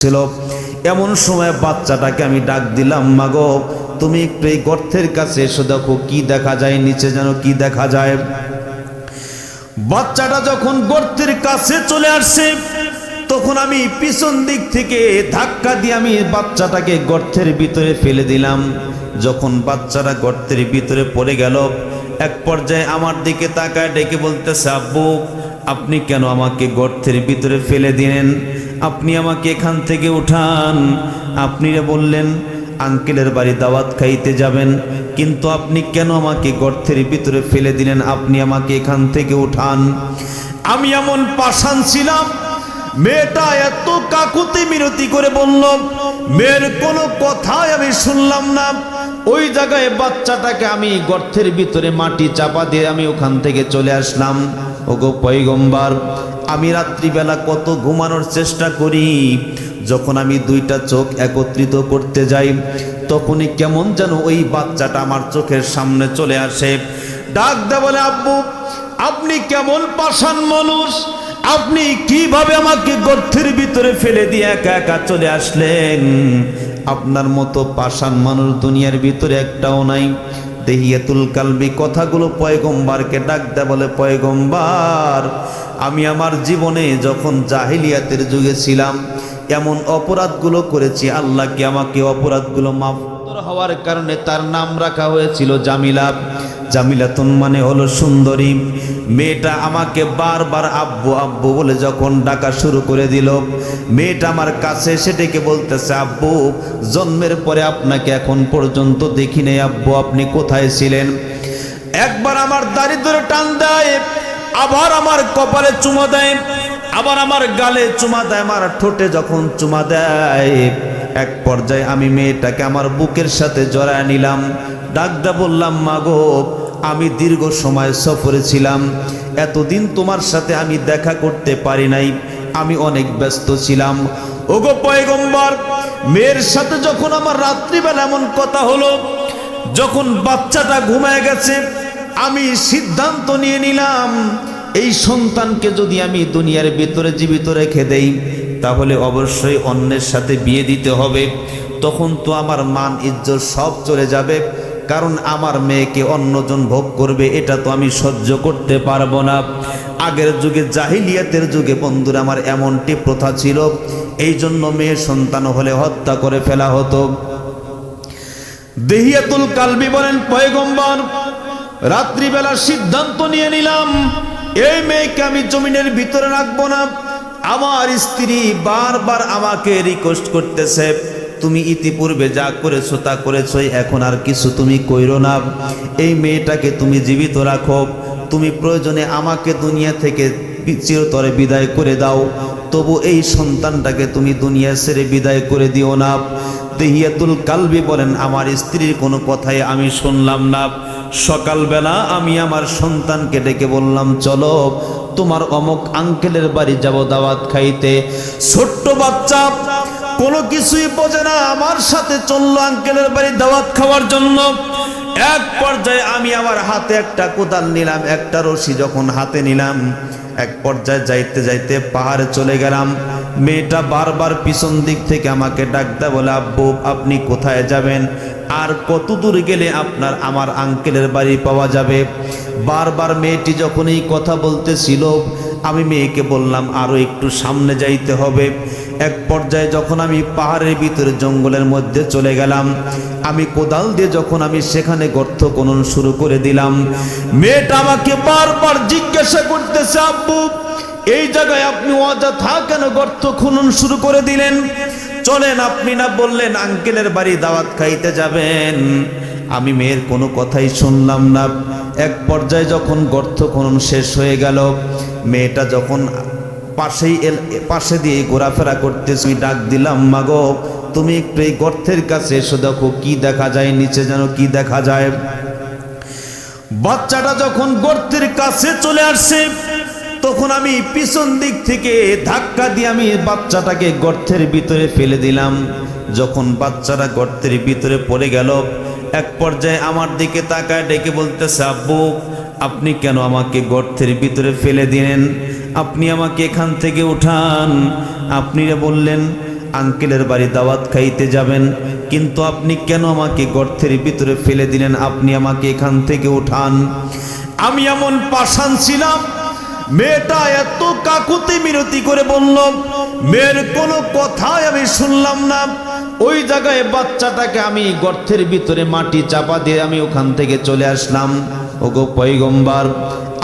ছিল। এমন সময় বাচ্চাটাকে আমি ডাক দিলাম, মাগো তুমি একটু এই গর্তের কাছে এসে দেখো কি দেখা যায়, নিচে যেন কি দেখা যায়। বাচ্চাটা যখন গর্তের কাছে চলে আসছে তখন আমি পিছন দিক থেকে ধাক্কা দিয়ে আমি বাচ্চাটাকে গর্তের ভিতরে ফেলে দিলাম। যখন বাচ্চাটা গর্তের ভিতরে পড়ে গেল, এক পর্যায়ে আমার দিকে তাকায় ডেকে বলতেছে, আব্বু আপনি কেন আমাকে গর্তের ভিতরে ফেলে দিলেন? আপনি আমাকে এখান থেকে উঠান। আপনি বললেন আঙ্কেলের বাড়ি দাওয়াত খাইতে যাবেন, কিন্তু আপনি কেন আমাকে গর্তের ভিতরে ফেলে দিলেন? আপনি আমাকে এখান থেকে উঠান। আমি এমন পাষাণ ছিলাম, মেয়েটা এত কাকুতি মিনতি করে বলল, মেয়ের কোনো কথাই আমি শুনলাম না। ওই জায়গায় বাচ্চাটাকে আমি গর্তের ভিতরে মাটি চাপা দিয়ে আমি ওখান থেকে চলে আসলাম। ওগো পয়গম্বর, আমি রাত্রিবেলা কত ঘুমানোর চেষ্টা করি, যখন আমি দুইটা চোখ একত্রিত করতে যাই তখনই কেমন যেন ওই বাচ্চাটা আমার চোখের সামনে চলে আসে। ডাক দেয় বলে, আব্বু আপনি কেমন পাষাণ মানুষ, আপনি কিভাবে আমাকে গর্তের ভিতরে ফেলে দিয়ে একা একা চলে আসলেন? আপনার মতো পাষাণ মানুষ দুনিয়ার ভিতরে একটাও নাই। দেহিয়াতুল কালবি কথাগুলো পয়গম্বরকে ডাক দেয় বলে, পয়গম্বর আমি আমার জীবনে যখন জাহিলিয়াতের যুগে ছিলাম এমন অপরাধগুলো করেছি, আল্লাহকে আমাকে অপরাধগুলো মাফ হওয়ার কারণে তার নাম রাখা হয়েছিল জামিলা। জামিলাতুন মানে হলো সুন্দরী। মেয়েটা আমাকে বারবার আব্বু আব্বু বলে যখন ডাকা শুরু করে দিল, মেয়েটা আমার কাছে এসে ডেকে বলতেছে, আব্বু জন্মের পরে আপনাকে এখন পর্যন্ত দেখি নাই, আব্বু আপনি কোথায় ছিলেন? একবার আমার দাড়ি ধরে টান দেয়, আবার আমার কপালে চুমা দেয়, আবার আমার গালে চুমা দেয়, আমার ঠোঁটে যখন চুমা দেয়, এক পর্যায়ে আমি মেয়েটাকে আমার বুকের সাথে জড়ায় নিলাম। ডাকদা বললাম, মাগো আমি দীর্ঘ সময় সফরে ছিলাম, এতদিন তোমার সাথে আমি দেখা করতে পারি নাই, আমি অনেক ব্যস্ত ছিলাম। ওগো পয়গম্বর, মেয়ের সাথে যখন আমার রাত্রিবেলা এমন কথা হলো, যখন বাচ্চাটা ঘুমায় গেছে, আমি সিদ্ধান্ত নিয়ে নিলাম এই সন্তানকে যদি আমি দুনিয়ার ভিতরে জীবিত রেখে দেই তাহলে অবশ্যই অন্যের সাথে বিয়ে দিতে হবে। তখন তো আমার মান ইজ্জত সব চলে যাবে, কারণ আমার মেয়েকে অন্যজন ভোগ করবে, এটা তো আমি সহ্য করতে পারবো না। আগের যুগে জাহিলিয়াতের যুগে বন্ধুরা আমার এমনটি প্রথা ছিল, এই জন্য মেয়ে সন্তান হলে হত্যা করে ফেলা হতো। দেহিয়াতুল কালবি বলেন, পয়গম্বর রাত্রিবেলা সিদ্ধান্ত নিয়ে নিলাম এই মেয়েকে আমি জমিনের ভিতরে রাখবো না। আমার স্ত্রী বারবার আমাকে রিকোয়েস্ট করতেছে, তুমি ইতিপূর্বে যা করেছো তা করেছো, এখন আর কিছু তুমি কইরো না, এই মেয়েটাকে তুমি জীবিত রাখো, তুমি প্রয়োজনে আমাকে দুনিয়া থেকে চিরতরে বিদায় করে দাও, তবু এই সন্তানটাকে তুমি দুনিয়া ছেড়ে বিদায় করে দিও না। দেহিয়াতুল কালবি বলেন, আমার স্ত্রীর কোনো কথাই আমি শুনলাম না। সকালবেলা আমি আমার সন্তানকে ডেকে বললাম, চলো তোমার অমুক আঙ্কেলের বাড়ি যাব দাওয়াত খাইতে। ছোট্ট বাচ্চা কোনো কিছুই বোঝে না, আমার সাথে চললো আঙ্কেলের বাড়ি দাওয়াত খাওয়ার জন্য। এক পর্যায়ে আমি আমার হাতে একটা কোদাল নিলাম, একটা রশি যখন হাতে নিলাম, এক পর্যায়ে যাইতে যাইতে পাহাড়ে চলে গেলাম। মেয়েটা বারবার পিছন দিক থেকে আমাকে ডাক দেয় বলে, আব্বু আপনি কোথায় যাবেন? আর কত দূর গেলে আপনার আমার আঙ্কেলের বাড়ি পাওয়া যাবে? বারবার মেয়েটি যখন এই কথা বলতেছিল, আমি মেয়েকে বললাম আরো একটু সামনে যাইতে হবে। এক পর্যায়ে যখন আমি পাহাড়ের ভিতরে জঙ্গলের মধ্যে চলে গেলাম, আমি কোদাল দিয়ে যখন আমি সেখানে গর্ত খনন শুরু করে দিলাম, মেয়েটা আমাকে বারবার জিজ্ঞাসা করতেছে, আব্বু এই জায়গায় আপনি অযথা কেন গর্ত খনন শুরু করে দিলেন? চলেন, আপনি না বললেন আঙ্কেলের বাড়ি দাওয়াত খাইতে যাবেন? আমি মেয়ের কোনো কথাই শুনলাম না। এক পর্যায়ে যখন গর্ত খনন শেষ হয়ে গেল, মেয়েটা যখন পাশে দিয়ে ঘোরাফেরা করতেছি, ডাক দিলাম, মাগো তুমি একটু এই গর্তের কাছে এসে দেখো কি দেখা যায়, নিচে যেন কি দেখা যায়। বাচ্চাটা যখন গর্তের কাছে চলে আসছে তখন আমি পিছন দিক থেকে ধাক্কা দিয়ে আমি বাচ্চাটাকে গর্তের ভিতরে ফেলে দিলাম। যখন বাচ্চাটা গর্তের ভিতরে পড়ে গেল, এক পর্যায়ে আমার দিকে তাকায় ডেকে বলতেছে, আব্বু আপনি কেন আমাকে গর্তের ভিতরে ফেলে দিলেন? আপনি আমাকে এখান থেকে উঠান। আপনি বললেন আঙ্কেলের বাড়ি দাওয়াত খাইতে যাবেন, কিন্তু আপনি কেন আমাকে গর্তের ভিতরে ফেলে দিলেন? আপনি আমাকে এখান থেকে উঠান। আমি এমন পাষাণ ছিলাম, মেয়েটা এত কাকুতি মিনতি করে বলল, মেয়ের কোনো কথাই আমি শুনলাম না। ওই জায়গায় বাচ্চাটাকে আমি গর্তের ভিতরে মাটি চাপা দিয়ে আমি ওখান থেকে চলে আসলাম। ওগো পয়গম্বর,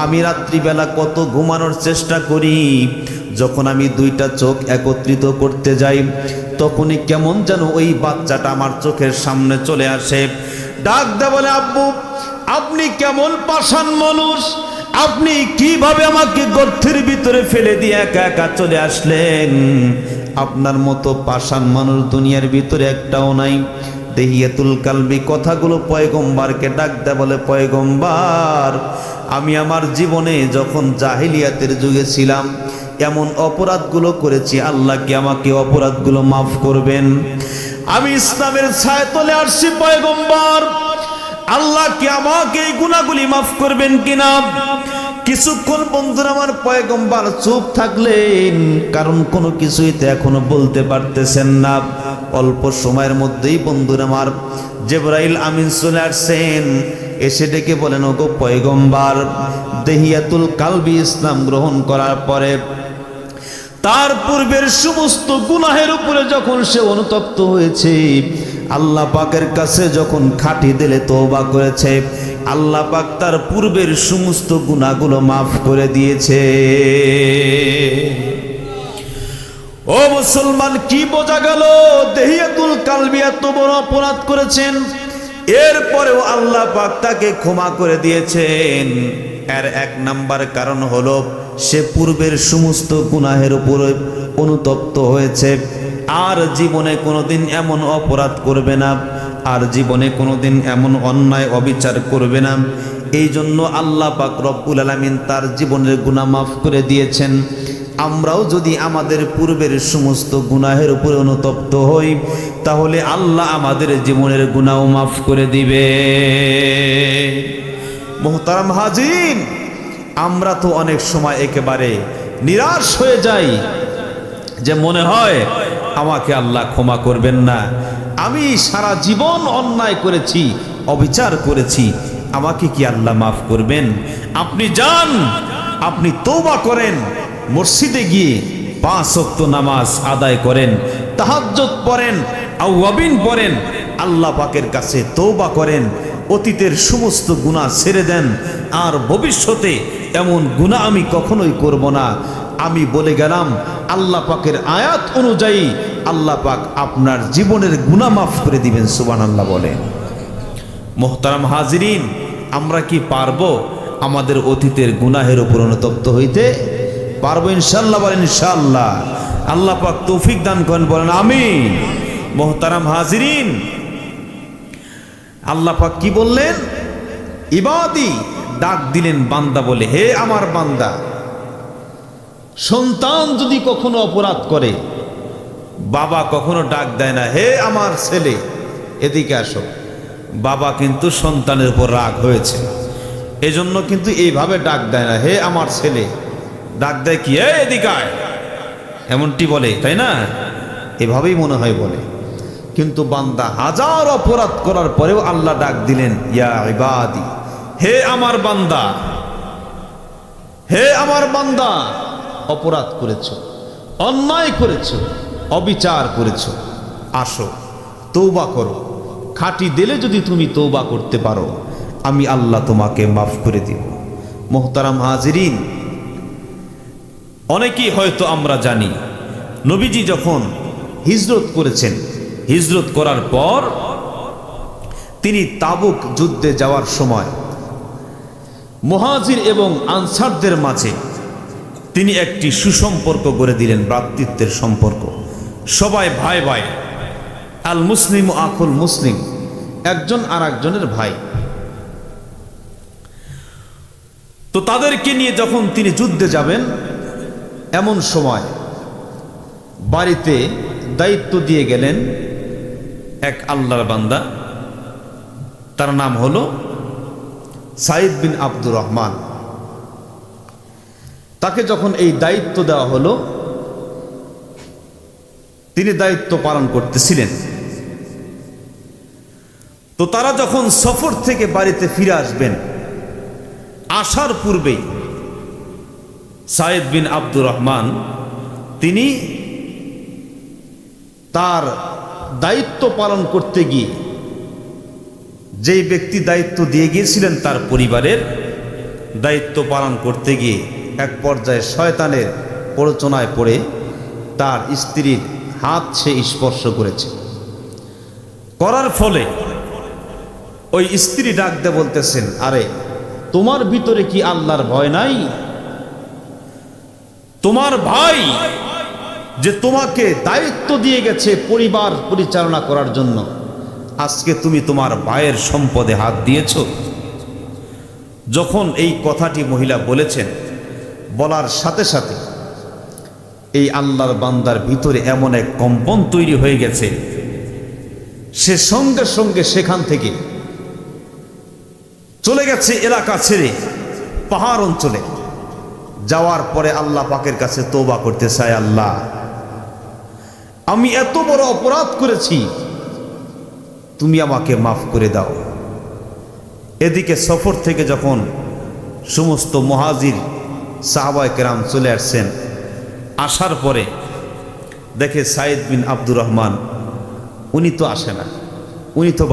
আমি রাত্রিবেলা কত ঘুমানোর চেষ্টা করি, যখন আমি দুইটা চোখ একত্রিত করতে যাই তখনই কেমন যেন ওই বাচ্চাটা আমার চোখের সামনে চলে আসে। ডাক দে বলে, আব্বু আপনি কেমন পাষাণ মানুষ, আপনি কিভাবে আমাকে গর্তের ভিতরে ফেলে দিয়ে একা একা চলে আসলেন? আপনার মতো পাষাণ মানুষ দুনিয়ার ভিতরে একটাও নাই। দেহিয়াতুল কালবি কথাগুলো পয়গম্বরকে ডাক দেয়, বলে পয়গম্বর, আমি আমার জীবনে যখন জাহিলিয়াতের যুগে ছিলাম এমন অপরাধগুলো করেছি, আল্লাহ কি আমাকে অপরাধগুলো মাফ করবেন? আমি ইসলামের ছায়াতলে আসছি পয়গম্বর, আল্লাহ কি আমাকে এই গুনাহগুলি মাফ করবেন কিনা? কিছুক্ষণ বন্ধুরা আমার পয়গম্বর চুপ থাকলেন, কারণ কোনো কিছুই তো এখনো বলতে পারতেছেন না। অল্প সময়ের মধ্যেই বন্ধুরা আমার জিবরাইল আমিন চলে আসছেন, এসে ডেকে বলেন, ওগো পয়গম্বর, দেহিয়াতুল কালবি ইসলাম গ্রহণ করার পরে তার পূর্বের সমস্ত গুনাহের উপরে যখন সে অনুতপ্ত হয়েছে, আল্লাহ পাকের কাছে যখন খাঁটি দিলে তওবা করেছে, আল্লাহ পাক তার পূর্বের সমস্ত গুনাহগুলো মাফ করে দিয়েছে। ও মুসলমান, কি বোঝা গেল? দেহিয়াতুল কালবি এত বড় অপরাধ করেছেন, এরপরেও আল্লাহ পাক তাকে ক্ষমা করে দিয়েছেন। এর এক নাম্বার কারণ হলো সে পূর্বের সমস্ত গুনাহের উপরে অনুতপ্ত হয়েছে, আর জীবনে কোনোদিন এমন অপরাধ করবে না, আর জীবনে কোনোদিন এমন অন্যায় অবিচার করবে না। এই জন্য আল্লাহ পাক রব্বুল আলামিন তার জীবনের গুনাহ মাফ করে দিয়েছেন। আমরাও যদি আমাদের পূর্বের সমস্ত গুনাহের উপরে অনুতপ্ত হই, তাহলে আল্লাহ আমাদের জীবনের গুনাহ মাফ করে দিবে। মুহতারাম হাজিরিন, আমরা তো অনেক সময় একেবারে নিরাশ হয়ে যাই, যে মনে হয় আমাকে আল্লাহ ক্ষমা করবেন না, আমি সারা জীবন অন্যায় করেছি, অবিচার করেছি, আমাকে কি আল্লাহ মাফ করবেন? আপনি যান, আপনি তওবা করেন, মসজিদে গিয়ে 5 ওয়াক্ত নামাজ আদায় করেন, তাহাজ্জুদ পড়েন, আওয়াবিন পড়েন, আল্লাহ পাকের কাছে তওবা করেন, অতীতের সমস্ত গুনাহ ছেড়ে দেন, আর ভবিষ্যতে এমন গুনাহ আমি কখনোই করব না। আমি বলে গেলাম, আল্লাহ পাকের আয়াত অনুযায়ী আল্লাহ পাক আপনার জীবনের গুনাহ মাফ করে দিবেন। সুবহানাল্লাহ বলেন। মুহতারাম হাজিরিন, আমরা কি পারবো আমাদের অতীতের গুনাহের উপর অনুতপ্ত হইতে? পারবো ইনশাআল্লাহ বলেন ইনশাআল্লাহ। আল্লাহ পাক তৌফিক দান করেন, বলেন আমিন। মুহতারাম হাজিরিন, আল্লাহ পাক কি বললেন? ইবাদি, ডাক দিলেন বান্দা বলে, হে আমার বান্দা। সন্তান যদি কখনো অপরাধ করে, বাবা কখনো ডাক দেয় না, হে আমার ছেলে এদিকে আসো। বাবা কিন্তু সন্তানের উপর রাগ হয়েছে, এজন্য কিন্তু এইভাবে ডাক দেয় না, হে আমার ছেলে। ডাক দেয় কি, হে এদিকে আয়, এমনটি বলে, তাই না? এভাবেই মনে হয় বলে। কিন্তু বান্দা হাজার অপরাধ করার পরেও আল্লাহ ডাক দিলেন, ইয়া ইবাদি, হে আমার বান্দা, হে আমার বান্দা, অপরাধ করেছো, অন্যায় করেছো, অবিচার করেছো, আসো তওবা করো। খাঁটি দিলে যদি তুমি তওবা করতে পারো, আমি আল্লাহ তোমাকে মাফ করে দিব। মুহতারাম হাজিরিন, অনেকেই হয়তো আমরা জানি, নবীজি যখন হিজরত করেছেন, হিজরত করার পর তিনি তাবুক যুদ্ধে যাওয়ার সময় মুহাজির এবং আনসারদের মাঝে তিনি একটি সুসম্পর্ক গড়ে দিলেন, ভ্রাতৃত্বের সম্পর্ক। সবাই ভাই ভাই, আল মুসলিম আখুল মুসলিম, একজন আর একজনের ভাই। তো তাদেরকে নিয়ে যখন তিনি যুদ্ধে যাবেন, এমন সময় বাড়িতে দায়িত্ব দিয়ে গেলেন এক আল্লাহর বান্দা, তার নাম হলো সাইদ বিন আব্দুর রহমান। তাকে যখন এই দায়িত্ব দেওয়া হলো, তিনি দায়িত্ব পালন করতেছিলেন। তো তারা যখন সফর থেকে বাড়িতে ফিরে আসবেন, আসার পূর্বেই সাইদ বিন আব্দুর রহমান তিনি তার দায়িত্ব পালন করতে গিয়ে, যেই ব্যক্তি দায়িত্ব দিয়ে গিয়েছিলেন তার পরিবারের দায়িত্ব পালন করতে গিয়ে এক পর্যায়ে শয়তানের প্ররোচনায় পড়ে তার স্ত্রীর হাত সে স্পর্শ করেছে। করার ফলে ওই স্ত্রী ডাক দিয়ে বলতেছেন, আরে তোমার ভিতরে কি আল্লাহর ভয় নাই? তোমার ভাই যে তোমাকে দায়িত্ব দিয়ে গেছে পরিবার পরিচালনা করার জন্য, আজকে তুমি তোমার ভাইয়ের সম্পদে হাত দিয়েছ। যখন এই কথাটি মহিলা বলেছেন, বলার সাথে সাথে এই আল্লাহর বান্দার ভিতরে এমন এক কম্পন তৈরি হয়ে গেছে, সে সঙ্গে সঙ্গে সেখান থেকে চলে গেছে এলাকা ছেড়ে পাহাড় অঞ্চলে। যাওয়ার পরে আল্লাহ পাকের কাছে তওবা করতে চায়, আল্লাহ আমি এত বড় অপরাধ করেছি, তুমি আমাকে মাফ করে দাও। এদিকে সফর থেকে যখন সমস্ত মুহাজির সাহাবায়ে কেরাম চলে আসছেন, আসার পরে দেখে সাইদ বিন আব্দুর রহমান উনি তো আসে না, উনি তো